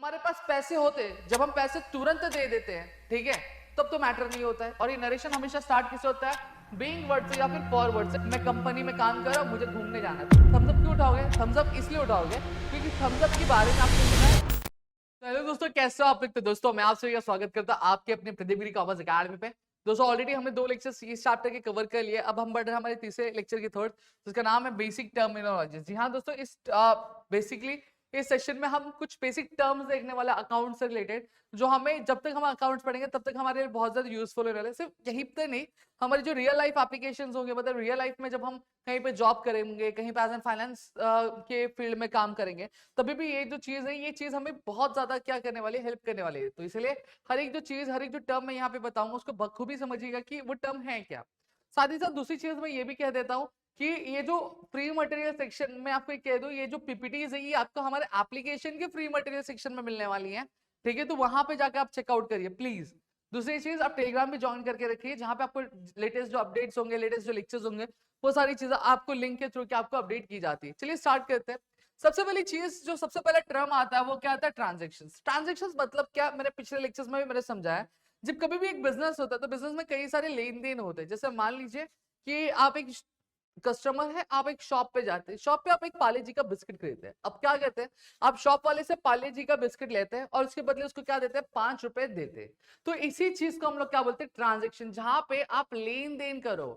हमारे पास पैसे होते, जब हम पैसे तुरंत दे देते हैं, ठीक है, तब तो मैटर नहीं होता है। और ये नरेशन हमेशा स्टार्ट किससे होता है? बीइंग वर्ड से या फिर फॉर वर्ड से। मैं कंपनी में काम कर रहा हूँ, मुझे घूमने जाना है, थम्स अप क्यों उठाओगे? थम्स अप इसलिए उठाओगे क्योंकि थम्स अप के बारे में आपने सुना है। तो हेलो दोस्तों, कैसे हो आप लोग? तो दोस्तों मैं आप सभी का स्वागत करता हूँ आपके अपने प्रदीप गिरी कॉमर्स अकेडमी पे। दोस्तों ऑलरेडी हमने 2 लेक्चर्स इस चैप्टर के कवर कर लिए, अब हम बढ़ रहे हैं हमारे तीसरे लेक्चर की थर्ड, जिसका नाम है बेसिक टर्मिनोलॉजी। जी हाँ दोस्तों, इस बेसिकली इस सेशन में हम कुछ बेसिक टर्म्स देखने वाला अकाउंट से रिलेटेड, जो हमें जब तक हम अकाउंट्स पढ़ेंगे तब तक हमारे लिए बहुत ज्यादा यूजफुल होने वाले हैं। सिर्फ यही पे नहीं, हमारी जो रियल लाइफ एप्लीकेशंस होंगे, मतलब रियल लाइफ में जब हम कहीं पे जॉब करेंगे, कहीं पे एज एन फाइनेंस के फील्ड में काम करेंगे, तभी भी ये जो चीज है, ये चीज हमें बहुत ज्यादा क्या करने वाली है, हेल्प करने वाली है। तो इसलिए हर एक जो चीज, हर एक जो टर्म मैं यहाँ पे बताऊंगा, उसको बखूबी समझिएगा कि वो टर्म है क्या। साथ ही साथ दूसरी चीज मैं ये भी कह देता हूँ कि ये जो फ्री मटेरियल सेक्शन में आपको कह दूं, ये जो पीपीटीज है ये आपको हमारे एप्लीकेशन के फ्री मटेरियल सेक्शन में मिलने वाली है, ठीक है। तो वहां पे जाकर आप चेकआउट करिए प्लीज। दूसरी चीज, आप टेलीग्राम भी ज्वाइन करके रखिए, जहां पे आपको लेटेस्ट जो अपडेट्स होंगे, लेटेस्ट जो लेक्चर्स होंगे, वो सारी चीजें आपको लिंक के थ्रू आपको अपडेट की जाती है। चलिए स्टार्ट करते हैं। सबसे पहली चीज, जो सबसे पहला टर्म आता है वो क्या आता है? ट्रांजेक्शन्स। ट्रांजेक्शन्स मतलब क्या? मैंने पिछले लेक्चर्स में भी मैंने समझाया। जब कभी भी एक बिजनेस होता है तो बिजनेस में कई सारे लेन देन होते हैं। जैसे मान लीजिए कि आप एक कस्टमर है, आप एक शॉप पे जाते हैं, शॉप पे आप एक पार्ले जी का बिस्किट खरीदते हैं। अब क्या कहते हैं, आप शॉप वाले से पार्ले जी का बिस्किट लेते हैं और उसके बदले उसको क्या देते हैं? 5 रुपए देते हैं। तो इसी चीज को हम लोग क्या बोलते हैं? ट्रांजेक्शन। जहां पे आप लेन देन करो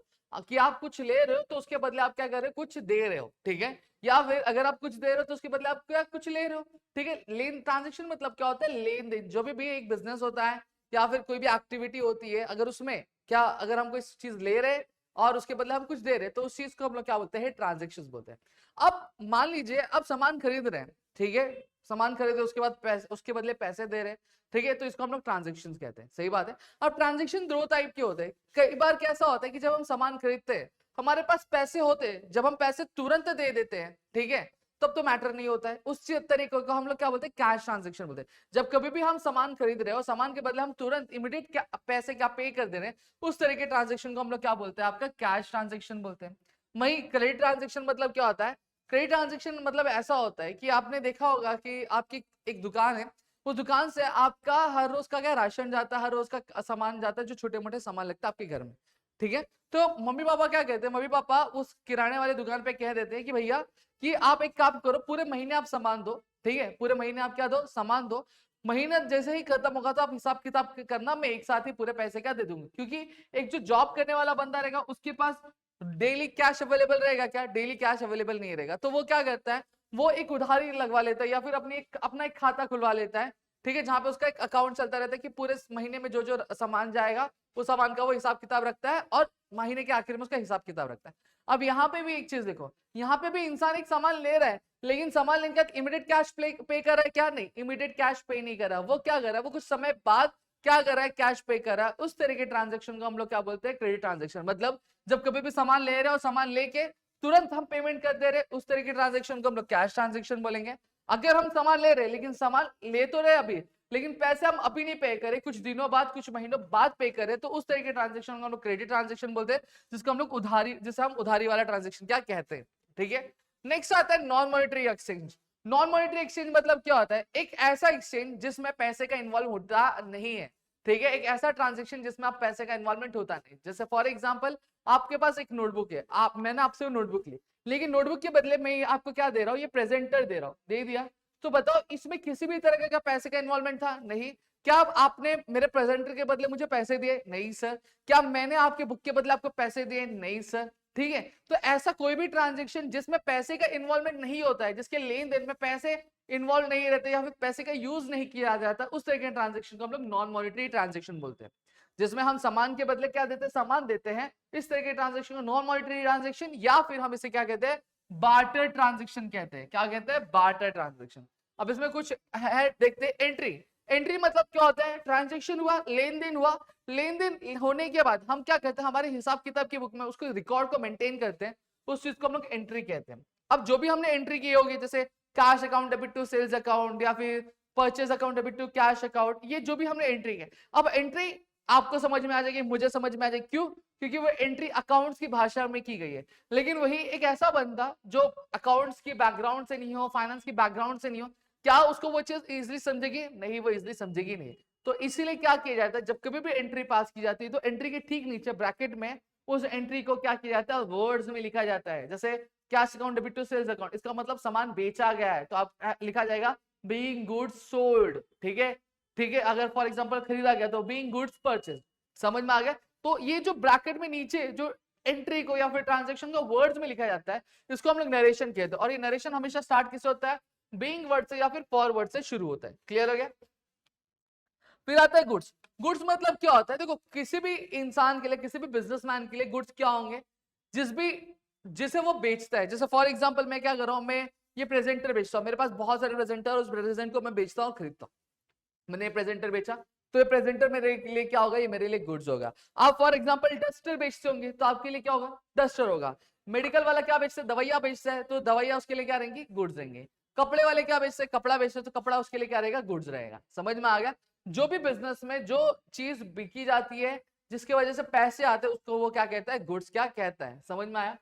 कि आप कुछ ले रहे हो तो उसके बदले आप क्या कर रहे हो? कुछ दे रहे हो, ठीक है। या फिर अगर आप कुछ दे रहे हो तो उसके बदले आप क्या कुछ ले रहे हो, ठीक है। लेन ट्रांजेक्शन मतलब क्या होता है? लेन देन। जो भी एक बिजनेस होता है या फिर कोई भी एक्टिविटी होती है, अगर उसमें क्या, अगर हम कोई चीज ले रहे हैं और उसके बदले हम कुछ दे रहे हैं, तो उस चीज को हम लोग क्या बोलते हैं? ट्रांजेक्शन्स बोलते हैं। अब मान लीजिए आप सामान खरीद रहे हैं, ठीक है, सामान खरीदे, उसके बाद पैसे, उसके बदले पैसे दे रहे हैं, ठीक है, तो इसको हम लोग ट्रांजेक्शन्स कहते हैं। सही बात है। अब ट्रांजेक्शन 2 टाइप के होते हैं। कई बार कैसा होता है कि जब हम सामान खरीदते हैं, हमारे पास पैसे होते हैं, जब हम पैसे तुरंत दे देते हैं, ठीक है, तब तो मैटर नहीं होता है। उस तरीके को हम लोग क्या बोलते हैं? कैश ट्रांजेक्शन बोलते हैं। जब कभी भी हम सामान खरीद रहे हो, सामान के बदले हम तुरंत इमीडिएट पैसे क्या पे कर दे रहे हैं, उस तरह के ट्रांजेक्शन को हम लोग क्या बोलते हैं? आपका कैश ट्रांजेक्शन बोलते हैं। वही क्रेडिट ट्रांजेक्शन मतलब क्या होता है? क्रेडिट ट्रांजेक्शन मतलब ऐसा होता है कि आपने देखा होगा कि आपकी एक दुकान है, उस दुकान से आपका हर रोज का क्या राशन जाता है, हर रोज का सामान जाता है, जो छोटे मोटे सामान लगता है आपके घर में, ठीक है। तो मम्मी पापा क्या कहते हैं? मम्मी पापा उस किराने वाले दुकान पे कह देते हैं कि भैया कि आप एक काम करो, पूरे महीने आप सामान दो, ठीक है, पूरे महीने आप क्या दो? सामान दो। महीना जैसे ही खत्म होगा तो आप हिसाब किताब करना, मैं एक साथ ही पूरे पैसे क्या दे दूंगी। क्योंकि एक जो जॉब करने वाला बंदा रहेगा उसके पास डेली कैश अवेलेबल रहेगा क्या? डेली कैश अवेलेबल नहीं रहेगा। तो वो क्या करता है? वो एक उधारी लगवा लेता है या फिर अपना एक खाता खुलवा लेता है, ठीक है, जहां पे उसका एक अकाउंट चलता रहता है कि पूरे महीने में जो जो सामान जाएगा उस सामान का वो हिसाब किताब रखता है और महीने के आखिर में उसका हिसाब किताब रखता है। अब यहाँ पे भी एक चीज देखो, यहाँ पे भी इंसान एक सामान ले रहा है, लेकिन सामान लेने का इमीडिएट कैश पे कर रहा है क्या? नहीं, इमीडिएट कैश पे नहीं कर रहा। वो क्या कर रहा है? वो कुछ समय बाद क्या कर रहा है? कैश पे कर रहा है। उस तरह के ट्रांजेक्शन को हम लोग क्या बोलते हैं? Credit transaction. मतलब जब कभी भी सामान ले रहे हैं और सामान लेके तुरंत हम पेमेंट कर दे रहे, उस तरह के ट्रांजेक्शन को हम लोग कैश ट्रांजेक्शन बोलेंगे। अगर हम सामान ले रहे हैं, लेकिन सामान ले तो रहे अभी, लेकिन पैसे हम अभी नहीं पे करें, कुछ दिनों बाद, कुछ महीनों बाद पे करें, तो उस तरह के ट्रांजेक्शन को हम लोग क्रेडिट ट्रांजेक्शन बोलते हैं, जिसको हम लोग उधारी, जिसे हम उधारी वाला ट्रांजेक्शन क्या कहते हैं, ठीक है। नेक्स्ट आता है non monetary exchange. Non monetary exchange मतलब क्या होता है? एक ऐसा एक्सचेंज जिसमें पैसे का इन्वॉल्व होता नहीं है, ठीक है, एक ऐसा ट्रांजेक्शन जिसमें आप पैसे का इन्वॉल्वमेंट होता नहीं। जैसे फॉर एग्जाम्पल, आपके पास एक नोटबुक है, आप, मैंने आपसे वो नोटबुक ली, लेकिन नोटबुक के बदले में आपको क्या दे रहा हूँ? ये प्रेजेंटर दे रहा हूँ, दे दिया। तो बताओ इसमें किसी भी तरह का पैसे का इन्वॉल्वमेंट था? नहीं। क्या आपने मेरे प्रेजेंटर के बदले मुझे पैसे दिए? नहीं सर। क्या मैंने आपके बुक के बदले आपको पैसे दिए? नहीं सर, ठीक है। तो ऐसा कोई भी ट्रांजेक्शन जिसमें पैसे का इन्वॉल्वमेंट नहीं होता है, जिसके लेन देन में पैसे इन्वॉल्व नहीं रहते या फिर पैसे का यूज नहीं किया जाता, उस तरह के ट्रांजेक्शन को हम लोग नॉन मॉनेटरी ट्रांजेक्शन बोलते हैं, जिसमें हम सामान के बदले क्या देते हैं? सामान देते हैं। इस तरह के ट्रांजेक्शन को नॉन मॉनेटरी ट्रांजेक्शन, या फिर हम इसे क्या कहते हैं? बार्टर ट्रांजेक्शन कहते हैं। क्या कहते हैं? Barter transaction. अब इसमें कुछ है, देखते हैं। एंट्री। एंट्री मतलब क्या होता है? ट्रांजेक्शन हुआ, लेन देन हुआ, लेन देन होने के बाद हम क्या कहते हैं? हमारे हिसाब किताब की बुक में उसको रिकॉर्ड को मेंटेन करते हैं, उस चीज को हम लोग एंट्री कहते हैं। अब जो भी हमने एंट्री की होगी, जैसे cash account debit to sales account, या फिर purchase account debit to cash account, ये जो भी हमने एंट्री की, अब एंट्री आपको समझ में आ जाएगी, मुझे समझ में आ जाएगी। क्यों? क्योंकि वो एंट्री अकाउंट्स की भाषा में की गई है। लेकिन वही एक ऐसा बंदा जो अकाउंट्स की बैकग्राउंड से नहीं हो, फाइनेंस की बैकग्राउंड से नहीं हो, क्या उसको वो चीज इजिली समझेगी? नहीं, वो इजिली समझेगी नहीं। तो इसीलिए क्या किया जाता है, जब कभी भी एंट्री पास की जाती है तो एंट्री के ठीक नीचे ब्रैकेट में उस एंट्री को क्या किया जाता है, वर्ड्स में लिखा जाता है। जैसे cash account debit to sales account, इसका मतलब सामान बेचा गया है, तो आप लिखा जाएगा बीइंग गुड्स सोल्ड। ठीक है, ठीक है। अगर फॉर एग्जांपल खरीदा गया तो बीइंग गुड्स परचेज। समझ में आ गया? तो ये जो ब्रैकेट में नीचे जो एंट्री को या फिर ट्रांजैक्शन को वर्ड्स में लिखा जाता है, इसको हम लोग नरेशन कहते हैं। और ये नरेशन हमेशा स्टार्ट किससे होता है? बीइंग वर्ड से या फिर फॉर वर्ड से शुरू होता है। क्लियर हो गया? फिर आता है गुड्स। गुड्स मतलब क्या होता है? देखो, किसी भी इंसान के लिए, किसी भी बिजनेसमैन के लिए गुड्स क्या होंगे? जिसे वो बेचता है। जैसे फॉर एग्जांपल मैं क्या कर रहा हूं, मैं ये प्रेजेंटर बेचता हूं, मेरे पास बहुत सारे प्रेजेंटर, उस प्रेजेंट को मैं बेचता हूं, खरीदता हूं। मैंने ये प्रेजेंटर बेचा, तो ये प्रेजेंटर मेरे लिए क्या होगा? ये मेरे लिए गुड्स होगा। आप फॉर एग्जांपल डस्टर बेचते होंगे, तो आपके लिए क्या होगा? डस्टर होगा। मेडिकल वाला क्या बेचता है? दवाइयां बेचता है, तो दवाइयां उसके लिए क्या रहेंगी? गुड्स रहेंगे। कपड़े वाले क्या बेचते हैं? कपड़ा बेचते हैं, तो कपड़ा उसके लिए क्या रहेगा? गुड्स रहेगा। समझ में आ गया? जो भी बिजनेस में जो चीज बिकी जाती है, जिसकी वजह से पैसे आते हैं, उसको वो क्या कहता है? गुड्स क्या कहता है। समझ में आया?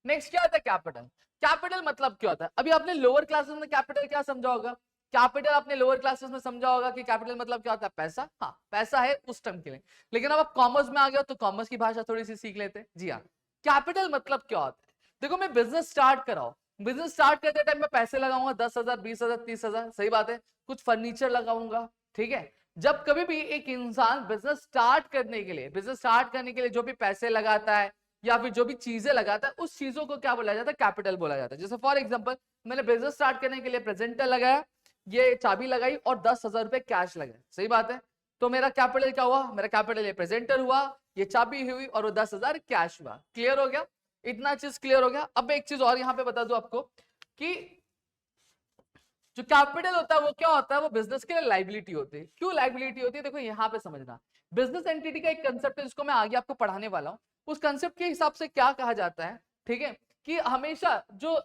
नेक्स्ट क्या होता है? कैपिटल। कैपिटल मतलब क्या होता है? अभी आपने लोअर क्लासेस में कैपिटल क्या समझा होगा? कैपिटल आपने लोअर क्लासेस में समझा होगा कि कैपिटल मतलब क्या होता है? पैसा। हाँ, पैसा है उस टाइम के लिए। लेकिन अब आप कॉमर्स में आ गए हो तो कॉमर्स की भाषा थोड़ी सी सीख लेते हैं। जी हाँ, कैपिटल मतलब क्या होता है? देखो, मैं बिजनेस स्टार्ट कराओ, बिजनेस स्टार्ट करते टाइम में पैसे लगाऊंगा 10,000, 20,000, 30,000, सही बात है। कुछ फर्नीचर लगाऊंगा, ठीक है। जब कभी भी एक इंसान बिजनेस स्टार्ट करने के लिए, जो भी पैसे लगाता है या फिर जो भी चीजें लगाता है, उस चीजों को क्या बोला जाता है? कैपिटल बोला जाता है। जैसे फॉर एग्जांपल मैंने बिजनेस स्टार्ट करने के लिए प्रेजेंटर लगाया, ये चाबी लगाई और 10,000 रुपए कैश लगाए, सही बात है। तो मेरा कैपिटल क्या हुआ? मेरा कैपिटल ये प्रेजेंटर हुआ, ये चाबी हुई और वो 10,000 कैश हुआ। क्लियर हो गया? इतना चीज क्लियर हो गया। अब एक चीज और यहां पे बता दूं आपको कि जो कैपिटल होता है वो क्या होता है? वो बिजनेस के लिए लाइबिलिटी होती है। क्यों लाइबिलिटी होती है? देखो यहां पे समझना, बिजनेस एंटिटी का एक कंसेप्ट है जिसको मैं आगे आपको पढ़ाने वाला हूं। उस कंसेप्ट के हिसाब से क्या कहा जाता है, ठीक है, कि हमेशा जो,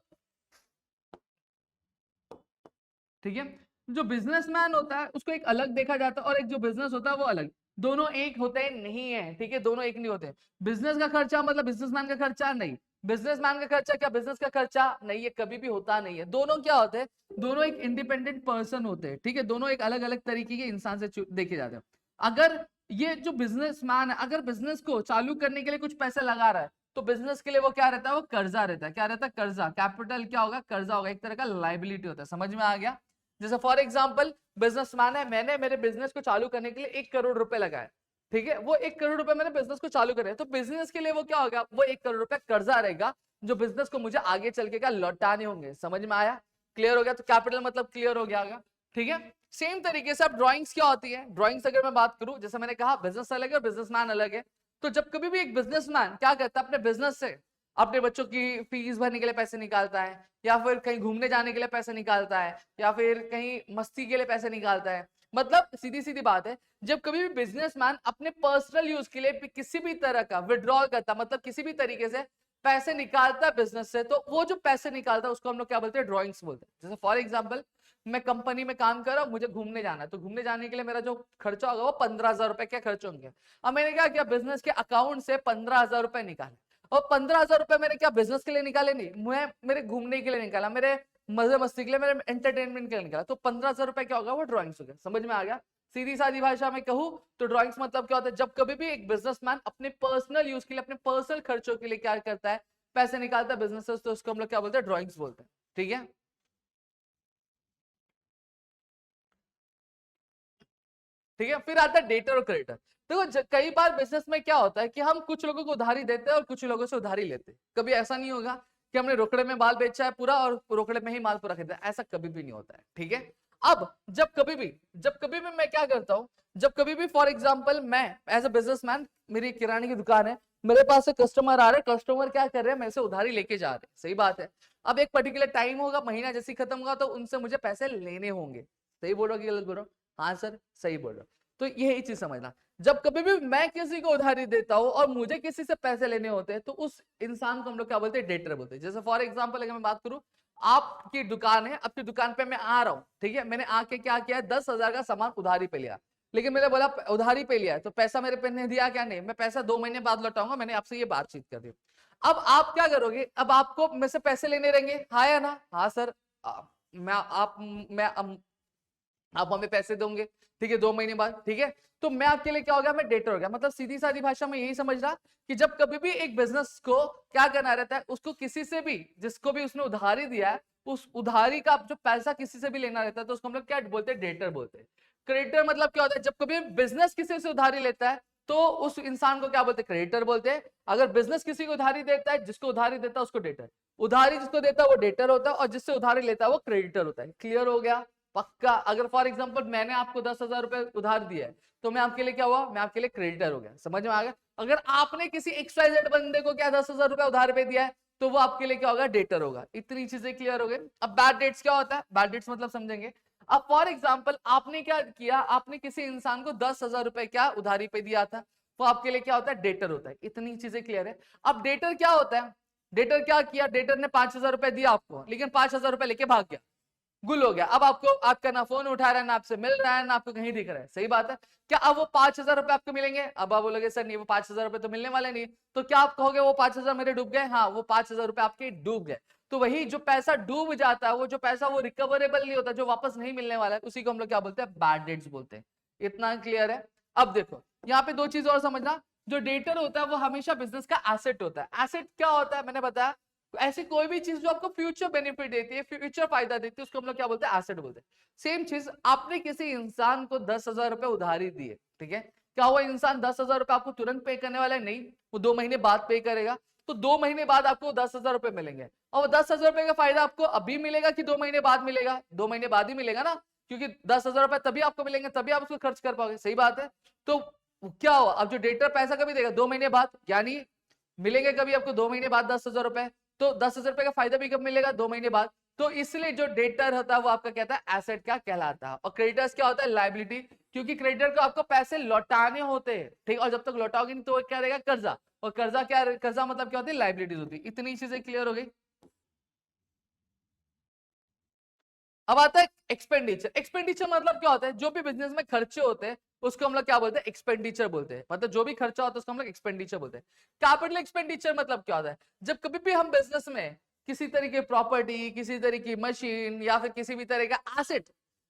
ठीक है, जो बिजनेसमैन होता है उसको एक अलग देखा जाता है और एक जो बिजनेस होता है वो अलग। दोनों एक होते नहीं है, ठीक है, दोनों एक नहीं होते। बिजनेस का खर्चा मतलब बिजनेसमैन का खर्चा नहीं, बिजनेसमैन का खर्चा क्या बिजनेस का खर्चा नहीं है, कभी भी होता नहीं है। दोनों क्या होते हैं? दोनों एक इंडिपेंडेंट पर्सन होते हैं, ठीक है, दोनों एक अलग अलग तरीके के इंसान से देखे जाते हैं। अगर ये जो बिजनेसमैन है, अगर बिजनेस को चालू करने के लिए कुछ पैसे लगा रहा है, तो बिजनेस के लिए वो क्या रहता है? वो कर्जा रहता है। क्या रहता है? कर्जा। कैपिटल क्या होगा? कर्जा होगा, एक तरह का लाइबिलिटी होता है। समझ में आ गया? जैसे फॉर एग्जाम्पल बिजनेसमैन है, मैंने मेरे बिजनेस को चालू करने के लिए 1 करोड़ रुपए लगाए, ठीक है, वो 1 करोड़ रुपए मैंने बिजनेस को चालू करे, तो बिजनेस के लिए वो क्या होगा? वो 1 करोड़ रुपए कर्जा रहेगा जो बिजनेस को मुझे आगे चल के क्या लौटाने होंगे। समझ में आया? क्लियर हो गया? तो कैपिटल मतलब क्लियर हो गया होगा, ठीक है। सेम तरीके से अब ड्राइंग्स क्या होती है? ड्राइंग्स अगर मैं बात करूं, जैसे मैंने कहा बिजनेस अलग है और बिजनेसमैन अलग है। तो जब कभी भी एक बिजनेसमैन क्या करता है? अपने बिजनेस से अपने बच्चों की फीस भरने के लिए पैसे निकालता है, या फिर कहीं घूमने जाने के लिए पैसे निकालता है, या फिर कहीं मस्ती के लिए पैसे निकालता है। मतलब सीधी सीधी बात है, जब कभी भी बिजनेसमैन अपने पर्सनल यूज के लिए किसी भी तरह का विड्रॉल करता, मतलब किसी भी तरीके से पैसे निकालता है बिजनेस से, तो वो जो पैसे निकालता है उसको हम लोग क्या बोलते हैं? ड्रॉइंग्स बोलते हैं। जैसे फॉर एग्जाम्पल मैं कंपनी में काम कर रहा हूँ, मुझे घूमने जाना है, तो घूमने जाने के लिए मेरा जो खर्चा होगा वो 15,000 रुपए क्या खर्च होंगे। अब मैंने क्या किया? बिजनेस के अकाउंट से 15,000 रुपए निकाले, और 15,000 रुपए मैंने क्या बिजनेस के लिए निकाले? नहीं, मैं मेरे घूमने के लिए निकाला, मेरे मजे मस्ती के लिए, मेरे एंटरटेनमेंट के लिए निकाला। तो 15,000 रुपए क्या होगा? वो ड्रॉइंग्स हो गया। समझ में आ गया? सीधी सादी भाषा में कहूं तो ड्रॉइंग्स मतलब क्या होता है? जब कभी भी एक बिजनेसमैन अपने पर्सनल यूज के लिए, अपने पर्सनल खर्चों के लिए क्या करता है? पैसे निकालता है बिजनेस से, तो उसको हम लोग क्या बोलते हैं? ड्रॉइंग्स बोलते हैं, ठीक है। ठीक है, फिर आता है डेटर और क्रेडिटर। देखो कई बार बिजनेस में क्या होता है कि हम कुछ लोगों को उधारी देते हैं और कुछ लोगों से उधारी लेते हैं। कभी ऐसा नहीं होगा कि हमने रोकड़े में माल बेचा है पूरा और रोकड़े में ही माल पूरा खरीदा, ऐसा कभी भी नहीं होता है, ठीक है। अब जब कभी भी मैं क्या करता हूं, जब कभी भी फॉर एग्जाम्पल मैं एज अ बिजनेसमैन, मेरी किराने की दुकान है, मेरे पास से कस्टमर आ रहे हैं, कस्टमर क्या कर रहे हैं? मेरे से उधारी लेके जा रहे हैं, सही बात है। अब एक पर्टिकुलर टाइम होगा, महीना जैसे खत्म होगा, तो उनसे मुझे पैसे लेने होंगे। सही बोल रहा हूँ कि गलत बोल रहा हूँ? हाँ सर, सही बोल रहा हूँ। तो यही चीज समझना, जब कभी भी मैं किसी को उधारी देता हूं और मुझे किसी से पैसे लेने होते हैं, तो उस इंसान को हम लोग क्या बोलते हैं? डेटर बोलते हैं। जैसे फॉर एग्जांपल अगर मैं बात करूं, आपकी दुकान है, आपकी दुकान पे मैं आ रहा हूं, ठीक है, मैंने आके क्या किया? 10,000 का सामान उधारी पे लिया, लेकिन मैंने बोला उधारी पे लिया है तो पैसा मेरे पे नहीं दिया क्या? नहीं, मैं पैसा 2 महीने बाद लौटाऊंगा, मैंने आपसे ये बातचीत कर दी। अब आप क्या करोगे? अब आपको मेरे से पैसे लेने रहेंगे, हाँ या ना? हाँ सर। आप हमें पैसे दोगे, ठीक है, 2 महीने बाद, ठीक है, तो मैं आपके लिए क्या हो गया, मैं डेटर हो गया। मतलब सीधी सादी भाषा में यही समझ रहा कि जब कभी भी एक बिजनेस को क्या करना रहता है, उसको किसी से भी, जिसको भी उसने उधारी दिया है, उस उधारी का जो पैसा किसी से भी लेना रहता है, तो उसको हम लोग क्या बोलते हैं, डेटर बोलते हैं। क्रेडिटर मतलब क्या होता है, जब कभी बिजनेस किसी से उधारी लेता है तो उस इंसान को क्या बोलते हैं, क्रेडिटर बोलते हैं। अगर बिजनेस किसी को उधारी देता है, जिसको उधारी देता है उसको डेटर, उधारी जिसको देता है वो डेटर होता है, और जिससे उधारी लेता है वो क्रेडिटर होता है। क्लियर हो गया? पक्का। अगर फॉर एग्जांपल मैंने आपको 10,000 रुपए उधार दिया है, तो मैं आपके लिए क्या हुआ, मैं आपके लिए क्रेडिटर हो गया। समझ में आ गया? अगर आपने किसी XYZ बंदे को क्या 10,000 रुपए उधार पे दिया है, तो वो आपके लिए क्या होगा, डेटर होगा। इतनी चीजें क्लियर हो गई। अब बैड डेट्स क्या होता है, बैड डेट्स मतलब समझेंगे। अब फॉर एग्जाम्पल आपने क्या किया, आपने किसी इंसान को 10,000 रुपए क्या उधारी पे दिया था, वो आपके लिए क्या होता है, डेटर होता है। इतनी चीजें क्लियर है। अब डेटर क्या होता है, डेटर क्या किया, डेटर ने 5,000 रुपए दिया आपको, लेकिन 5,000 रुपए लेके भाग गया, गुल हो गया। अब आपको, आपका ना फोन उठा रहा है, ना आपसे मिल रहा है, ना आपको कहीं दिख रहा है। सही बात है। क्या अब वो 5,000 रुपए आपको मिलेंगे? अब आप बोलोगे सर नहीं, वो 5,000 रुपए तो मिलने वाले नहीं। तो क्या आप कहोगे वो 5,000 मेरे डूब गए? हाँ, वो 5,000 रुपए आपके डूब गए। तो वही जो पैसा डूब जाता है, वो जो पैसा वो रिकवरेबल नहीं होता, जो वापस नहीं मिलने वाला है, उसी को हम लोग क्या बोलते हैं, बैड डेट्स बोलते हैं। इतना क्लियर है? अब देखो यहाँ पे दो चीज और समझना। जो डेटर होता है वो हमेशा बिजनेस का एसेट होता है। एसेट क्या होता है, मैंने बताया, ऐसी कोई भी चीज जो आपको फ्यूचर बेनिफिट देती है, फ्यूचर फायदा देती है, उसको हम लोग क्या बोलते हैं, एसेट बोलते हैं। सेम चीज, आपने किसी इंसान को 10,000 रुपए उधारी दिए, ठीक है, क्या वो इंसान 10,000 रुपए आपको तुरंत पे करने वाला है? नहीं, वो 2 महीने बाद पे करेगा। तो 2 महीने बाद आपको 10,000 रुपए मिलेंगे, और 10,000 रुपए का फायदा आपको अभी मिलेगा कि 2 महीने बाद मिलेगा? 2 महीने बाद ही मिलेगा ना, क्योंकि 10,000 रुपए तभी आपको मिलेंगे, तभी आप उसको खर्च कर पाओगे। सही बात है। तो क्या हुआ, अब जो डेटर पैसा कभी देगा, 2 महीने बाद, यानी मिलेंगे कभी आपको 2 महीने बाद 10,000 रुपए। तो 10,000 रुपए का फायदा भी कब मिलेगा, 2 महीने बाद। तो इसलिए जो डेटर होता है वो आपका कहता है एसेट क्या कहलाता है, और क्रेडिटर्स क्या होता है, लाइबिलिटी, क्योंकि क्रेडिटर को आपको पैसे लौटाने होते हैं, ठीक। और जब तक लौटाओगे नहीं तो क्या रहेगा, कर्जा। और कर्जा क्या, कर्जा मतलब क्या होती है, लाइबिलिटीज होती है। इतनी चीजें क्लियर हो गई। अब आता है एक्सपेंडिचर। एक्सपेंडिचर मतलब क्या होता है, जो भी बिजनेस में खर्चे होते हैं उसको हम लोग क्या बोलते हैं, एक्सपेंडिचर बोलते हैं। मतलब जो भी खर्चा होता है उसको हम लोग एक्सपेंडिचर बोलते हैं। कैपिटल एक्सपेंडिचर मतलब क्या होता है, जब कभी भी हम बिजनेस में किसी तरीके प्रॉपर्टी, किसी तरह की मशीन, या फिर किसी भी तरह का एसेट,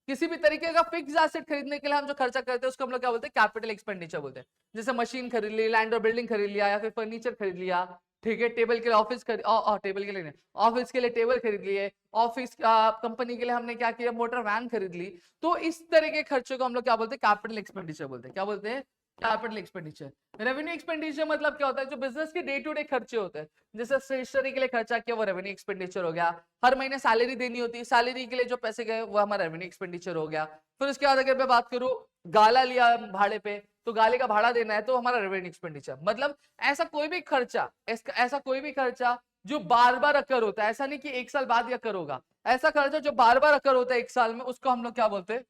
किसी भी तरीके का फिक्स एसेट खरीदने के लिए हम जो खर्चा करते हैं उसको हम लोग क्या बोलते हैं, कैपिटल एक्सपेंडिचर बोलते हैं। जैसे मशीन खरीद ली, लैंड और बिल्डिंग खरीद लिया, या फिर फर्नीचर खरीद लिया, ठीक है, टेबल के लिए ऑफिस खरीद, टेबल के लिए नहीं, ऑफिस के लिए टेबल खरीद लिए, ऑफिस कंपनी के लिए हमने क्या किया, मोटर वैन खरीद ली। तो इस तरह के खर्चों को हम लोग क्या बोलते हैं, कैपिटल एक्सपेंडिचर बोलते हैं। क्या बोलते हैं, कैपिटल एक्सपेंडिचर। रेवेन्यू एक्सपेंडिचर मतलब क्या होता है, जो बिजनेस के डे टू डे खर्चे होते हैं, जैसे स्टेशनरी के लिए खर्चा किया वो रेवेन्यू एक्सपेंडिचर हो गया। हर महीने सैलरी देनी होती है, सैलरी के लिए जो पैसे गए वो हमारा रेवेन्यू एक्सपेंडिचर हो गया। फिर उसके बाद अगर मैं बात करूं, गाला लिया भाड़े पे, तो गाले का भाड़ा देना है, तो हमारा रेवेन्यू एक्सपेंडिचर। मतलब ऐसा कोई भी खर्चा, ऐसा कोई भी खर्चा जो बार बार अकर होता है, ऐसा नहीं कि 1 साल बाद ही अकर होगा, ऐसा खर्चा जो बार बार अकर होता है 1 साल में, उसको हम लोग क्या बोलते हैं,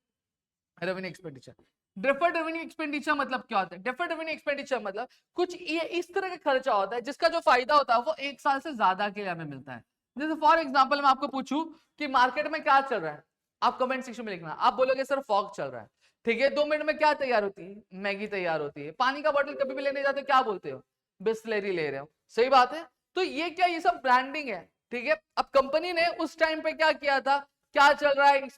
revenue expenditure. Deferred revenue expenditure मतलब क्या होता है, डिफर्ड रेवेन्यू एक्सपेंडिचर मतलब कुछ ये इस तरह का खर्चा होता है जिसका जो फायदा होता है वो 1 साल से ज्यादा के लिए हमें मिलता है। जैसे फॉर एग्जाम्पल मैं आपको पूछूं कि मार्केट में क्या चल रहा है, आप कमेंट सेक्शन में लिखना। आप बोलोगे सर फॉग चल रहा है, ठीक है, 2 मिनट में क्या तैयार होती है, मैगी तैयार होती है। पानी का बॉटल कभी भी लेने जाते हो क्या बोलते हो, बिस्लरी ले रहे हो। सही बात है। तो ये क्या, ये सब ब्रांडिंग है, ठीक है। अब कंपनी ने उस टाइम पे क्या किया था, क्या चल रहा है,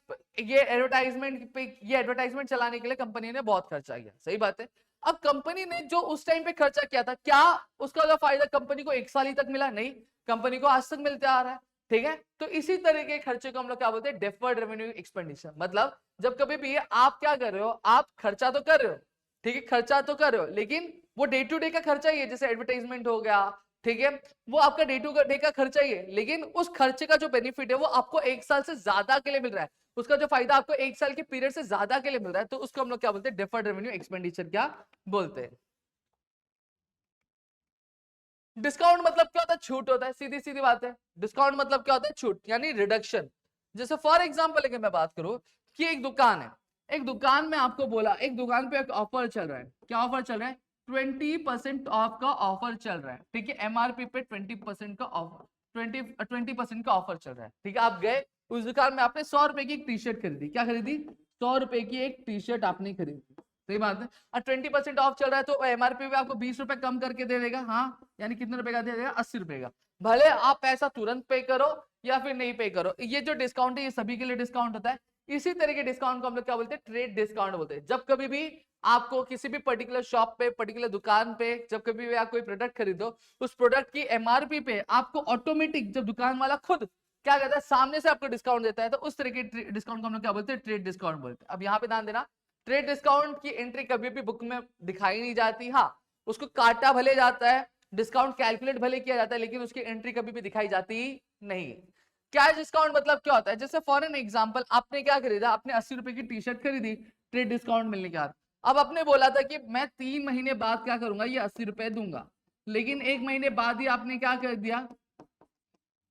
ये एडवर्टाइजमेंट पे, ये एडवर्टाइजमेंट चलाने के लिए कंपनी ने बहुत खर्चा किया। सही बात है। अब कंपनी ने जो उस टाइम पे खर्चा किया था, क्या उसका जो फायदा कंपनी को 1 साल ही तक मिला? नहीं, कंपनी को आज तक मिलते आ रहा है, ठीक है। तो इसी तरह के खर्चे को हम लोग क्या बोलते हैं, डेफर्ड रेवेन्यू एक्सपेंडिचर। मतलब जब कभी भी आप क्या कर रहे हो, आप खर्चा तो कर रहे हो, ठीक है, खर्चा तो कर रहे हो, लेकिन वो डे टू डे का खर्चा ही है। जैसे एडवर्टाइजमेंट हो गया, ठीक है, वो आपका डे टू डे का खर्चा ही है, लेकिन उस खर्चे का जो बेनिफिट है वो आपको 1 साल से ज्यादा के लिए मिल रहा है। उसका जो फायदा आपको 1 साल के पीरियड से ज्यादा के लिए मिल रहा है, तो उसको हम लोग क्या बोलते हैं, डिफर्ड रेवेन्यू एक्सपेंडिचर क्या बोलते हैं। डिस्काउंट मतलब क्या होता है, छूट होता है। सीधी सीधी बात है। डिस्काउंट मतलब क्या होता है, छूट, यानी रिडक्शन। जैसे फॉर एग्जांपल अगर मैं बात करूं कि एक दुकान है, एक दुकान में आपको बोला, एक दुकान पे एक ऑफर चल रहा है। क्या ऑफर चल रहा है, 20% ऑफ का ऑफर चल रहा है, ठीक है। एमआरपी पे 20% का ऑफर, 20% का ऑफर चल रहा है, ठीक है। आप गए उस दुकान में, आपने 100 रुपए की एक टी शर्ट खरीदी। क्या खरीदी, 100 रुपए की एक टी शर्ट आपने खरीदी। सही बात है। और 20% ऑफ चल रहा है, तो एमआरपी पे आपको 20 रुपए कम करके दे देगा। हाँ, यानी कितने रुपए का दे देगा, 80 रुपए का। भले आप पैसा तुरंत पे करो, या फिर नहीं पे करो। ये जो डिस्काउंट है ये सभी के लिए डिस्काउंट होता है। इसी तरह के डिस्काउंट को हम लोग क्या बोलते हैं, ट्रेड डिस्काउंट बोलते हैं। जब कभी भी आपको किसी भी पर्टिकुलर शॉप पे, पर्टिकुलर दुकान पे, जब कभी भी आप कोई प्रोडक्ट खरीदो, उस प्रोडक्ट की एमआरपी पे आपको ऑटोमेटिक, जब दुकान वाला खुद क्या कहता है, सामने से आपको डिस्काउंट देता है, तो उस तरह के डिस्काउंट को हम लोग क्या बोलते हैं, ट्रेड डिस्काउंट बोलते हैं। अब यहाँ पे ध्यान देना, ट्रेड डिस्काउंट की एंट्री कभी भी बुक में दिखाई नहीं जाती। हाँ, उसको काटा भले जाता है, डिस्काउंट कैलकुलेट भले किया जाता है, लेकिन उसकी एंट्री कभी भी दिखाई जाती नहीं। कैश डिस्काउंट मतलब क्या होता है, जैसे फॉर एन एग्जांपल आपने क्या खरीदा, आपने 80 रुपए की टी शर्ट खरीदी ट्रेड डिस्काउंट मिलने के बाद। अब आपने बोला था कि मैं 3 महीने बाद क्या करूंगा, ये 80 रुपए दूंगा, लेकिन 1 महीने बाद ही आपने क्या कर दिया,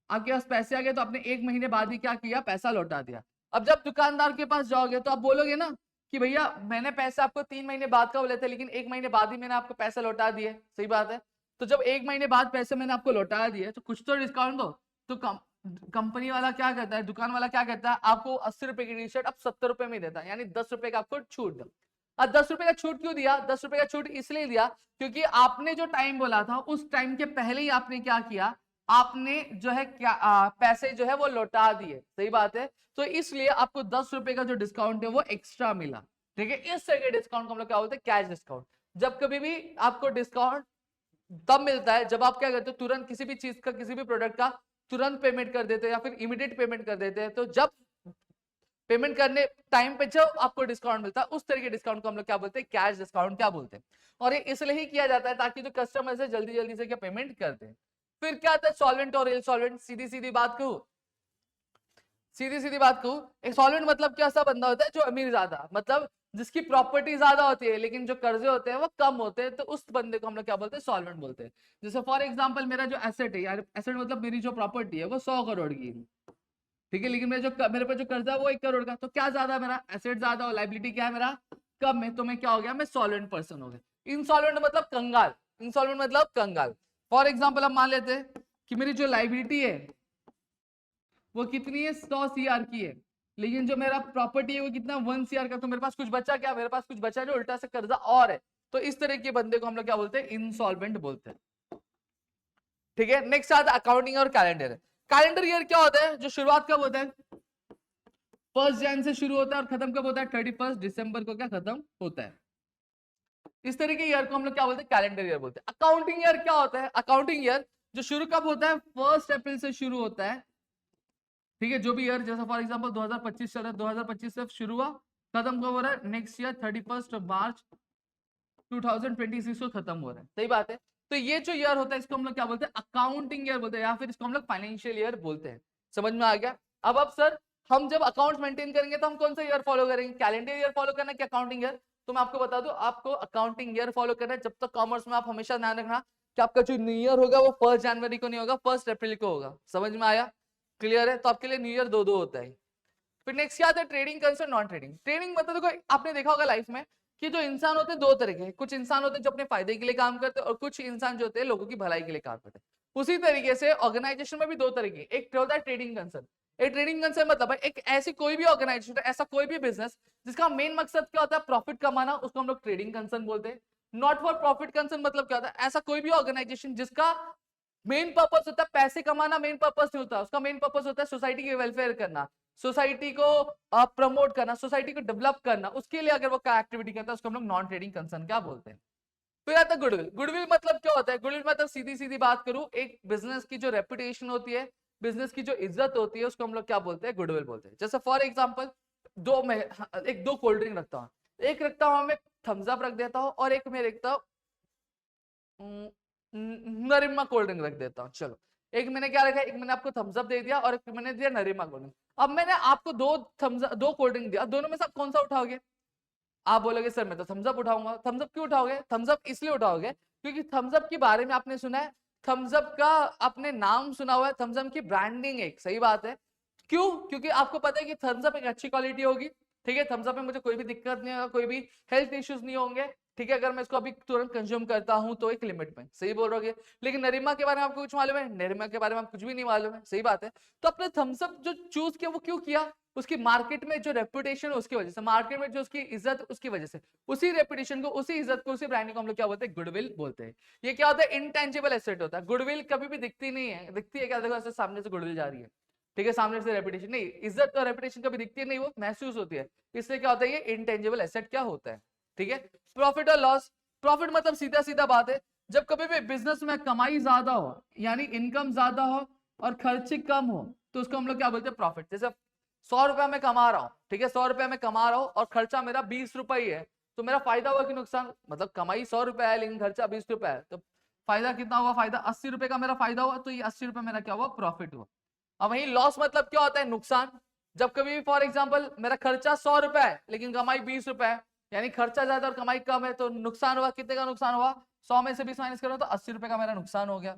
आपके पास पैसे आ गए, तो आपने 1 महीने बाद ही क्या किया, पैसा लौटा दिया। अब जब दुकानदार के पास जाओगे तो आप बोलोगे ना कि भैया मैंने पैसे आपको 3 महीने बाद का बोले थे, लेकिन 1 महीने बाद ही मैंने आपको पैसा लौटा दिए। सही बात है। तो जब 1 महीने बाद पैसे मैंने आपको लौटा दिए तो कुछ तो डिस्काउंट दो। तो कंपनी वाला क्या करता है, दुकान वाला क्या करता है, आपको 80 रुपए की टी शर्ट अब 70 रुपए में देता है, यानी 10 रुपए का आपको छूट दो। अब 10 रुपए का छूट क्यों दिया, 10 रुपए का छूट इसलिए दिया क्योंकि आपने जो टाइम बोला था उस टाइम के पहले ही आपने क्या किया, आपने जो है क्या पैसे जो है वो लौटा दिए। सही बात है। तो इसलिए आपको 10 रुपए का जो डिस्काउंट है वो एक्स्ट्रा मिला। ठीक है, इस तरह के डिस्काउंट को हम लोग क्या बोलते हैं, कैश डिस्काउंट। जब कभी भी आपको डिस्काउंट तब मिलता है जब आप क्या करते हो, तुरंत किसी भी चीज का, किसी भी प्रोडक्ट का तुरंत पेमेंट कर देते हैं या फिर इमीडिएट पेमेंट कर देते हैं। तो जब पेमेंट करने टाइम पे जब आपको डिस्काउंट मिलता है, उस तरह के डिस्काउंट को हम लोग क्या बोलते हैं, कैश डिस्काउंट क्या बोलते हैं। और ये इसलिए ही किया जाता है ताकि जो कस्टमर से जल्दी जल्दी से क्या पेमेंट करते हैं। फिर क्या आता है, सॉल्वेंट और इनसॉल्वेंट। सीधी सीधी बात कहूं, एक सॉल्वेंट मतलब क्या, ऐसा बंदा होता है जो अमीर ज्यादा, मतलब जिसकी प्रॉपर्टी ज्यादा होती है लेकिन जो कर्जे होते हैं वो कम होते हैं, तो उस बंदे को हम लोग क्या बोलते हैं, सॉल्वेंट बोलते हैं। जैसे फॉर एग्जांपल मेरा जो एसेट है यार, एसेट मतलब मेरी जो प्रॉपर्टी है वो 100 करोड़ की है, ठीक है, लेकिन मेरे पे जो कर्जा है वो 1 करोड़ का। तो क्या ज्यादा, मेरा एसेट ज्यादा और लाइबिलिटी क्या है, मेरा कम है। तो मैं क्या हो गया, मैं सॉल्वेंट पर्सन हो गया। इनसॉल्वेंट मतलब कंगाल, इनसॉल्वेंट मतलब कंगाल। फॉर एग्जाम्पल हम मान लेते हैं कि मेरी जो लाइबिलिटी है वो कितनी है, 100 CR की है, लेकिन जो मेरा प्रॉपर्टी है वो कितना, 1 CR का। तो मेरे पास कुछ बचा क्या, मेरे पास कुछ बचा जो उल्टा से कर्जा और है। तो इस तरह के बंदे को हम लोग क्या बोलते हैं, इंसॉल्वेंट बोलते हैं। ठीक है, नेक्स्ट आता है अकाउंटिंग और कैलेंडर। कैलेंडर ईयर क्या होता है, जो शुरुआत कब होता है, 1 जन से शुरू होता है और खत्म कब होता है, 31 दिसंबर को क्या खत्म होता है। इस तरह के ईयर को हम लोग क्या बोलते हैं, कैलेंडर ईयर बोलते हैं। अकाउंटिंग ईयर क्या होता है, अकाउंटिंग ईयर जो शुरू कब होता है, 1 अप्रैल से शुरू होता है। ठीक है, जो भी ईयर, जैसा फॉर एग्जांपल 2025 चल रहा है, 2025 से शुरू हुआ, खत्म कब हो रहा है, नेक्स्ट ईयर 31 मार्च 2026 को खत्म हो रहा है। सही बात है। तो ये जो ईयर होता है इसको हम लोग क्या बोलते हैं, अकाउंटिंग ईयर बोलते हैं, या फिर इसको हम लोग फाइनेंशियल ईयर बोलते हैं। समझ में आ गया। अब सर हम जब अकाउंट मेंटेन करेंगे तो हम कौन सा ईयर फॉलो करेंगे, कैलेंडर ईयर फॉलो करना है कि अकाउंटिंग ईयर। तो मैं आपको बता दूं, आपको अकाउंटिंग ईयर फॉलो करना है। जब तक कॉमर्स में आप हमेशा ध्यान रखना कि आपका जो न्यू ईयर होगा वो 1 जनवरी को नहीं होगा, 1 अप्रैल को होगा। समझ में आया, क्लियर है। तो आपके लिए न्यू ईयर 2-2 होता है। फिर नेक्स्ट क्या आता है, trading concern, non trading. Trading मतलब देखो, आपने देखा होगा लाइफ में कि जो इंसान होते हैं 2 तरह के, कुछ इंसान होते हैं जो अपने फायदे के लिए काम करते हैं और कुछ इंसान जो होते हैं लोगों की भलाई के लिए काम करते हैं। उसी तरीके से ऑर्गेनाइजेशन में भी 2 तरह की, एक होता है ट्रेडिंग कंसर्न। एक ट्रेडिंग कंसर्न मतलब है एक ऐसी कोई भी ऑर्गेनाइजेशन, ऐसा कोई भी बिजनेस जिसका मेन मकसद क्या होता है, प्रॉफिट कमाना, उसको हम लोग ट्रेडिंग कंसर्न बोलते हैं। नॉट फॉर प्रॉफिट कंसर्न मतलब क्या होता है, ऐसा कोई भी ऑर्गेनाइजेशन जिसका मेन पर्पस होता है पैसे कमाना, मेन पर्पस नहीं होता उसका, मेन पर्पस होता है सोसाइटी की वेलफेयर करना, सोसाइटी को प्रमोट करना, सोसाइटी को डेवलप करना। उसके लिए अगर वो क्या एक्टिविटी करता है उसको हम लोग नॉन ट्रेडिंग कंसर्न क्या बोलते हैं। फिर आता है गुडविल। गुडविल मतलब क्या होता है, गुडविल मतलब सीधी सीधी बात करूं, एक बिजनेस की जो रेपुटेशन होती है, बिजनेस की जो इज्जत होती है, उसको हम लोग क्या बोलते हैं, गुडविल बोलते हैं। जैसे फॉर एग्जाम्पल दो कोल्ड ड्रिंक रखता हूँ, एक रखता हूँ मैं थम्स अप रख देता हूँ और एक मैं रखता हूँ नरिम्मा कोल्ड ड्रिंक रख देता हूँ। चलो, एक मैंने क्या रखा, एक मैंने आपको थम्स अप दे दिया और एक मैंने दिया नरिम्मा कोल्ड ड्रिंक। अब मैंने आपको दो कोल्ड ड्रिंक दिया, दोनों में से आप कौन सा उठाओगे, आप बोलोगे सर मैं तो थम्स अप उठाऊंगा। थम्स अप क्यों उठाओगे, थम्स अप इसलिए उठाओगे क्योंकि थम्स अप के बारे में आपने सुना है, थम्स अप का आपने नाम सुना हुआ है, थम्स अप की ब्रांडिंग एक सही बात है। क्यों, क्योंकि आपको पता है कि थम्स अप एक अच्छी क्वालिटी होगी। ठीक है, थम्स अप में मुझे कोई भी दिक्कत नहीं होगा, कोई भी हेल्थ इश्यूज नहीं होंगे। ठीक है, अगर मैं इसको अभी तुरंत कंज्यूम करता हूं तो एक लिमिट में, सही बोल रहे हो। लेकिन नरिमा के बारे में आपको कुछ मालूम है, नरिमा के बारे में आपको कुछ भी नहीं मालूम है, सही बात है। तो आपने थम्स अप जो चूज किया वो क्यों किया, उसकी मार्केट में जो रेपुटेशन है उसकी वजह से, मार्केट में जो उसकी इज्जत उसकी वजह से, उसी रेपुटेशन को, उसी इज्जत को, उसी ब्रांडिंग को हम लोग क्या बोलते हैं, गुडविल बोलते हैं। ये क्या होता है, इनटेंजिबल एसेट होता है। गुडविल कभी भी दिखती नहीं है, दिखती है क्या, देखो ऐसे सामने से गुडविल जा रही है, ठीक है, सामने से रेपुटेशन नहीं, इज्जत और रेपुटेशन कभी दिखती नहीं, वो महसूस होती है, इसलिए क्या होता है ये इनटेंजिबल एसेट क्या होता है। ठीक है, प्रॉफिट और लॉस, प्रॉफिट मतलब सीधा सीधा बात है, जब कभी भी बिजनेस में कमाई ज्यादा हो यानी इनकम ज्यादा हो और खर्चे कम हो तो उसको हम लोग क्या बोलते हैं प्रॉफिट। जैसे 100 रुपया मैं कमा रहा हूँ, ठीक है, 100 रुपया मैं कमा रहा हूँ और खर्चा मेरा 20 रुपया ही है, तो मेरा फायदा हुआ कि नुकसान, मतलब कमाई 100 रुपया है लेकिन खर्चा 20 रुपया है, तो फायदा कितना हुआ, फायदा 80 रुपए का मेरा फायदा हुआ, तो ये 80 रुपए मेरा क्या हुआ, प्रॉफिट हुआ। अब वही लॉस मतलब क्या होता है, नुकसान, जब कभी भी फॉर एग्जाम्पल मेरा खर्चा 100 रुपया है लेकिन कमाई 20 रुपया है, यानी खर्चा ज्यादा और कमाई कम है, तो नुकसान हुआ, कितने का नुकसान हुआ, 100 में से 20 माइनस करो तो 80 रुपए का मेरा नुकसान हो गया।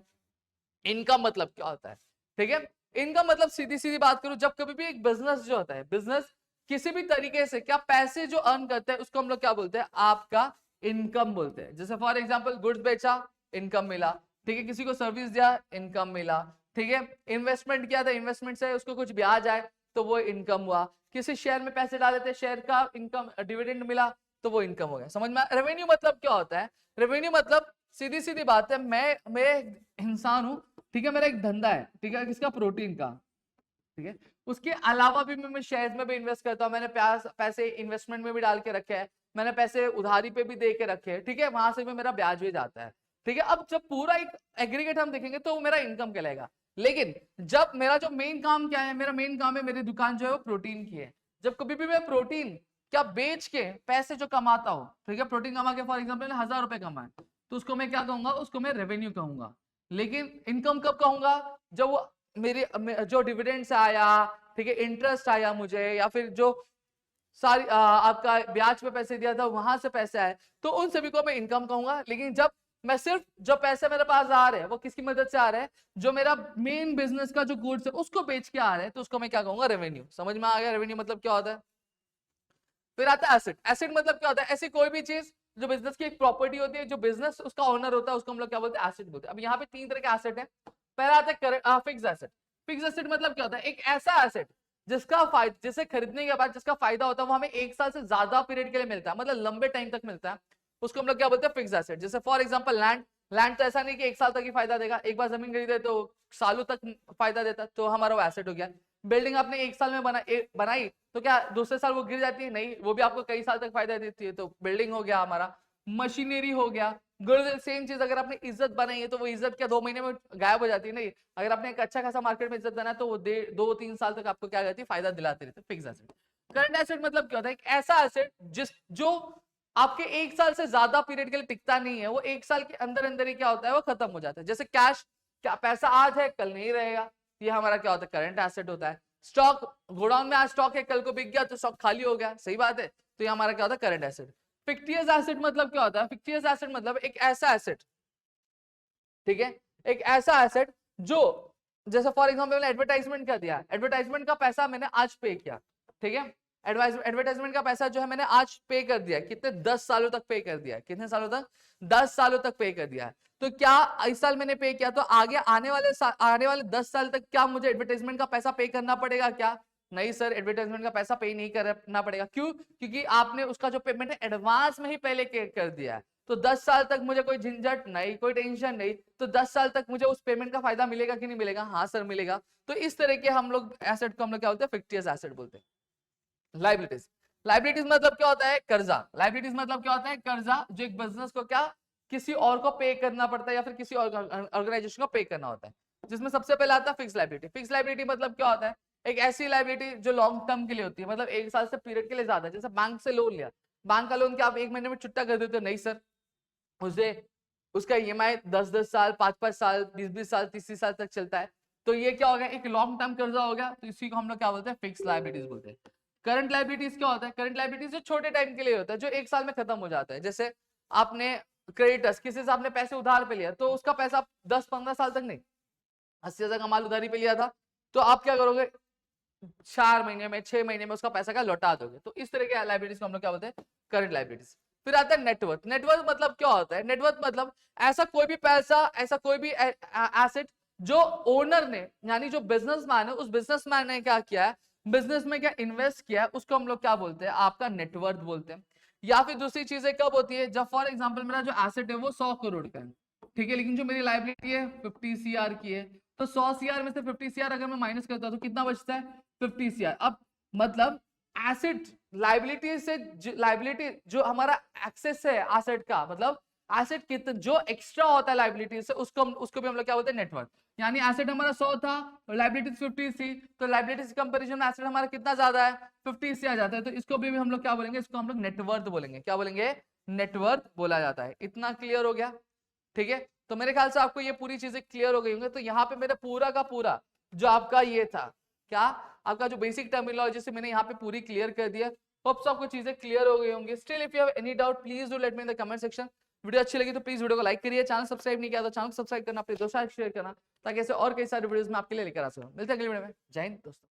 इनकम मतलब क्या होता है, ठीक है, इनकम मतलब सीधी सीधी बात करूं, जब कभी भी एक बिजनेस जो होता है, बिजनेस किसी भी तरीके से क्या पैसे जो अर्न करते हैं उसको हम लोग क्या बोलते हैं, आपका इनकम बोलते हैं। जैसे फॉर एग्जांपल गुड्स बेचा, इनकम मिला, ठीक है, किसी को सर्विस दिया, इनकम मिला, ठीक है, इन्वेस्टमेंट किया था, इन्वेस्टमेंट से उसको कुछ ब्याज आए तो वो इनकम हुआ, किसी शेयर में पैसे डाले थे, शेयर का इनकम डिविडेंड मिला तो वो इनकम हो गया। समझ में, रेवेन्यू मतलब क्या होता है, रेवेन्यू मतलब सीधी सीधी बात है, मैं इंसान हूं, ठीक है, मेरा एक धंधा है, ठीक है, किसका, प्रोटीन का, ठीक है, उसके अलावा भी मैं शेयर्स में भी इन्वेस्ट करता हूँ, मैंने पैसे इन्वेस्टमेंट में भी डाल के रखे हैं, मैंने पैसे उधारी पे भी दे के रखे हैं, ठीक है, वहां से भी मेरा ब्याज भी जाता है। ठीक है, अब जब पूरा एक एग्रीगेट हम देखेंगे तो वो मेरा इनकम कहलाएगा। लेकिन जब मेरा जो मेन काम क्या है, मेरा मेन काम है, मेरी दुकान जो है वो प्रोटीन की है, जब कभी भी मैं प्रोटीन क्या बेच के पैसे जो कमाता हूँ, ठीक है, प्रोटीन कमा के फॉर एग्जाम्पल 1000 रुपए कमाए, तो उसको मैं क्या कहूंगा, उसको मैं रेवेन्यू कहूंगा। लेकिन इनकम कब कहूंगा, जब वो मेरे जो डिविडेंड्स आया, ठीक है, इंटरेस्ट आया मुझे, या फिर जो सारी आपका ब्याज पे पैसे दिया था वहां से पैसे आए, तो उन सभी को मैं इनकम कहूंगा। लेकिन जब मैं सिर्फ जो पैसे मेरे पास आ रहे हैं वो किसकी मदद से आ रहे हैं, जो मेरा मेन बिजनेस का जो गुड्स है उसको बेच के आ रहे हैं, तो उसको मैं क्या कहूंगा, रेवेन्यू। समझ में आ गया रेवेन्यू मतलब क्या होता है। फिर आता है एसेट, एसेट मतलब क्या होता है, ऐसी कोई भी चीज जो बिजनेस की एक प्रॉपर्टी होती है, जो बिजनेस उसका ओनर होता है उसको हम लोग क्या बोलते हैं, एसेट बोलते हैं। अब यहाँ पे 3 तरह के एसेट है। पहला आता है फिक्स एसेट। फिक्स एसेट मतलब क्या होता है, एक ऐसा एसेट जिसका फायदा, जिसे खरीदने के बाद जिसका फायदा होता है वो हमें 1 साल से ज्यादा पीरियड के लिए मिलता है, मतलब लंबे टाइम तक मिलता है, उसको हम लोग क्या बोलते हैं, फिक्स एसेट। जैसे फॉर एग्जांपल लैंड, लैंड तो ऐसा नहीं कि 1 साल तक ही फायदा देगा, एक बार जमीन खरीदे तो सालों तक फायदा देता, तो हमारा वो एसेट हो गया। बिल्डिंग आपने 1 साल में बनाई तो क्या दूसरे साल वो गिर जाती है, नहीं, वो भी आपको कई साल तक फायदा देती है, तो बिल्डिंग हो गया हमारा। मशीनरी हो गया, गुड, सेम चीज, अगर आपने इज्जत बनाई है तो वो इज्जत क्या 2 महीने में गायब हो जाती है, नहीं, अगर आपने एक अच्छा खासा मार्केट में इज्जत बना तो वो 2-3 साल तक आपको क्या करती है, फायदा दिलाते रहते। Fix asset. करंट एसेट मतलब क्या होता है, एक ऐसा एसेट जो आपके 1 साल से ज्यादा पीरियड के लिए टिकता नहीं है, वो 1 साल के अंदर अंदर ही क्या होता है, वो खत्म हो जाता है। जैसे कैश, क्या पैसा आज है कल नहीं रहेगा, ये हमारा क्या होता है, करंट एसेट होता है। स्टॉक, गोडाउन में आज स्टॉक है कल को बिक गया तो स्टॉक खाली हो गया, सही बात है, तो ये हमारा क्या होता है, करंट एसेट। फिक्टियस एसेट मतलब क्या होता है, फिक्टियस एसेट मतलब एक ऐसा एसेट, ठीक है, एक ऐसा एसेट जो, जैसे फॉर एग्जांपल मैंने एडवर्टाइजमेंट कर दिया, एडवर्टाइजमेंट का पैसा मैंने आज पे किया, ठीक है, एडवर्टाइजमेंट का पैसा जो है मैंने आज पे कर दिया, कितने 10 सालों तक पे कर दिया, कितने सालों तक, 10 सालों तक पे कर दिया। तो क्या इस साल मैंने पे किया तो आगे आने वाले 10 साल तक क्या मुझे एडवर्टाइजमेंट का पैसा पे करना पड़ेगा क्या, नहीं सर, एडवर्टाइजमेंट का पैसा पे नहीं करना पड़ेगा। क्यों, क्योंकि आपने उसका जो पेमेंट है एडवांस में ही पहले कर दिया है, तो 10 साल तक मुझे कोई झंझट नहीं, कोई टेंशन नहीं, तो 10 साल तक मुझे उस पेमेंट का फायदा मिलेगा कि नहीं मिलेगा, हाँ सर मिलेगा। तो इस तरह के हम लोग एसेट को हम लोग क्या बोलते हैं, फिक्टियस एसेट बोलते हैं। लाइबिलिटीज, लाइबिलिटीज मतलब क्या होता है, कर्जा। लाइबिलिटीज मतलब क्या होता है, कर्जा, जो एक बिजनेस को क्या किसी और को पे करना पड़ता है या फिर किसी ऑर्गेनाइजेशन को पे करना होता है, जिसमें सबसे पहले आता है फिक्स लाइबिलिटी। फिक्स लाइबिलिटी मतलब क्या होता है, एक ऐसी लाइबिलिटी जो लॉन्ग टर्म के लिए होती है, मतलब 1 साल से पीरियड के लिए ज्यादा। जैसे बैंक से लोन लिया, बैंक का लोन क्या आप 1 महीने में चुकता कर देते हो, नहीं सर, उसे उसका ईएमआई 10-10 साल, 5-5 साल, 20-20 साल, 30-30 साल तक चलता है, तो ये क्या हो गया, एक लॉन्ग टर्म कर्जा हो गया, तो इसी को हम लोग क्या बोलते हैं, फिक्स लाइबिलिटीज बोलते हैं। करंट लाइबिलिटीज क्या होता है, करंट लाइबिलिटीज जो छोटे टाइम के लिए होता है, जो 1 साल में खत्म हो जाता है। जैसे आपने क्रेडिटर्स, किसी से आपने पैसे उधार पे लिया, तो उसका पैसा 10-15 साल तक नहीं, 80,000 का माल उधारी पे लिया था, तो आप क्या करोगे, 4 महीने में, 6 महीने में उसका पैसा का लौटा दोगे। तो इस तरह के लाइबिलिटीज को हम लोग क्या बोलते हैं, करंट लाइबिलिटीज। फिर आता है नेटवर्थ। नेटवर्थ मतलब क्या होता है, नेटवर्थ मतलब ऐसा कोई भी पैसा, ऐसा कोई भी एसेट जो ओनर ने, यानी जो बिजनेसमैन है, उस बिजनेसमैन ने क्या किया है, बिजनेस में क्या इन्वेस्ट किया है, उसको हम लोग क्या बोलते हैं, आपका नेटवर्थ बोलते हैं। या फिर दूसरी चीजें कब होती है, जब फॉर एग्जाम्पल मेरा जो एसेट है वो 100 करोड़ का है, ठीक है, लेकिन जो मेरी लाइबिलिटी है 50 CR की है, तो 100 CR में से 50 CR अगर मैं माइनस करता हूं तो कितना बचता है 50 CR। अब मतलब एसेट लाइबिलिटी से लाइबिलिटी जो हमारा एक्सेस है एसेट का, मतलब एसेट कितना जो एक्स्ट्रा होता है लाइबिलिटी से उसको भी हम लोग क्या बोलते हैं नेटवर्थ। यानी एसेट हमारा 100 था और लाइबिलिटीज 50 थी, तो लाइबिलिटीज कंपैरिजन में एसेट हमारा कितना ज्यादा है 50 से आ जाता है, तो इसको भी हम लोग क्या बोलेंगे, इसको हम लोग नेटवर्थ बोलेंगे। क्या बोलेंगे, नेटवर्थ बोला जाता है। इतना क्लियर हो गया, ठीक है। तो मेरे ख्याल से आपको ये पूरी चीजें क्लियर हो गई होंगी। तो यहाँ पे मेरा पूरा का पूरा जो आपका ये था क्या, आपका जो बेसिक टर्मिनोलॉजी से मैंने यहाँ पे पूरी क्लियर कर दिया। होप्स आपको चीजें क्लियर हो गई होंगी। Still if you have any doubt please do let me in the comment section. Video अच्छी लगी तो प्लीज वीडियो को लाइक करिए, चैनल सब्सक्राइब नहीं किया तो चैनल सब्सक्राइब करना, अपने दोस्तों शेयर करना, ताकि ऐसे और कई सारे वीडियोस में आपके लिए लेकर आ सकूं। मिलते हैं अगली वीडियो में। जय हिंद दोस्तों।